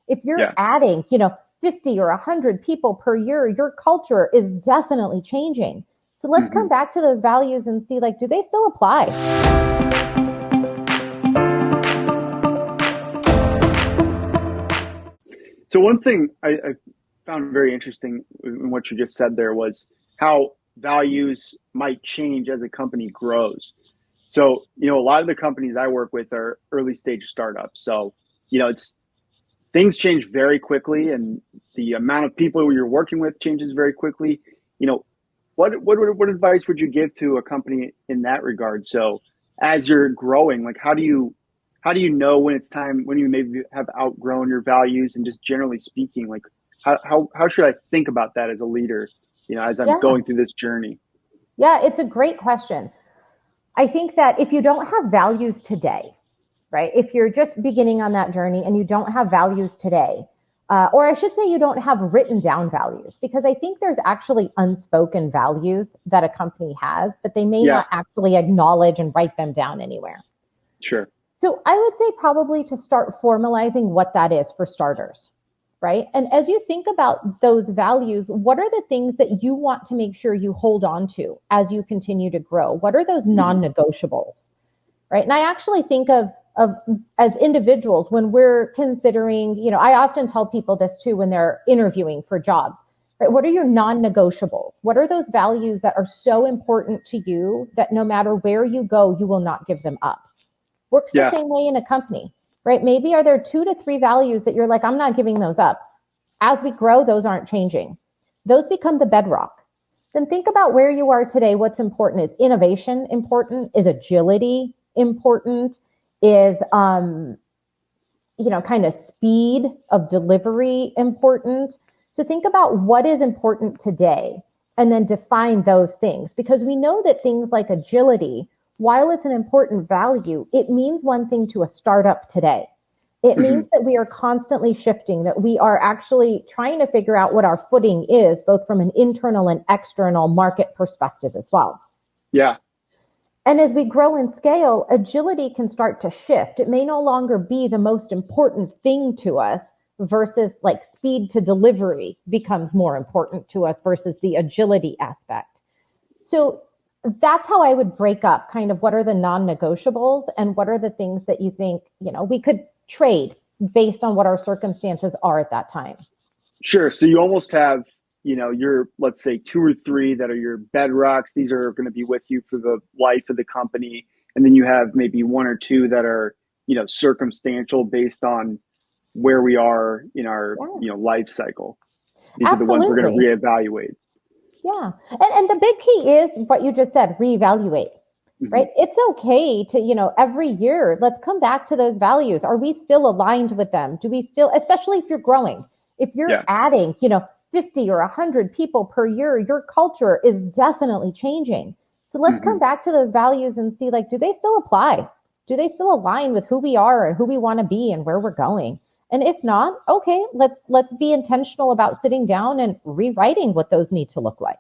If you're Yeah. adding, 50 or 100 people per year, your culture is definitely changing. So let's come back to those values and see, like, do they still apply? So one thing I found very interesting in what you just said there was how values might change as a company grows. So, a lot of the companies I work with are early stage startups. So, it's things change very quickly, and the amount of people you're working with changes very quickly. What advice would you give to a company in that regard? So, as you're growing, like how do you know when it's time, when you maybe have outgrown your values, and just generally speaking, like how should I think about that as a leader, as I'm Yeah. going through this journey? Yeah, it's a great question. I think that if you don't have values today, right? If you're just beginning on that journey and you don't have values today, or I should say you don't have written down values, because I think there's actually unspoken values that a company has, but they may Yeah, not actually acknowledge and write them down anywhere. sure. So I would say probably to start formalizing what that is for starters, right? And as you think about those values, what are the things that you want to make sure you hold on to as you continue to grow? What are those non-negotiables, right? And I actually think of as individuals, when we're considering, I often tell people this too when they're interviewing for jobs, right? What are your non-negotiables? What are those values that are so important to you that no matter where you go, you will not give them up? Works the Yeah, same way in a company, right? Maybe are there 2 to 3 values that you're like, I'm not giving those up. As we grow, those aren't changing. Those become the bedrock. Then think about where you are today. What's important? Is innovation important? Is agility important? Is, kind of speed of delivery important? So think about what is important today and then define those things, because we know that things like agility, while it's an important value, it means one thing to a startup today. It means that we are constantly shifting, that we are actually trying to figure out what our footing is, both from an internal and external market perspective as well. yeah, And as we grow and scale, agility can start to shift. It may no longer be the most important thing to us versus like speed to delivery becomes more important to us versus the agility aspect. So that's how I would break up kind of what are the non-negotiables and what are the things that you think, we could trade based on what our circumstances are at that time. sure. So you almost have, your, let's say 2 or 3 that are your bedrocks. These are going to be with you for the life of the company. And then you have maybe 1 or 2 that are, circumstantial based on where we are in our, life cycle. These are the ones we're going to Absolutely. reevaluate. Yeah. And the big key is what you just said, reevaluate, right? It's okay to, every year, let's come back to those values. Are we still aligned with them? Do we still, especially if you're growing, if you're Yeah, adding, 50 or 100 people per year, your culture is definitely changing. So let's come back to those values and see, like, do they still apply? Do they still align with who we are and who we want to be and where we're going? And if not, okay, let's be intentional about sitting down and rewriting what those need to look like.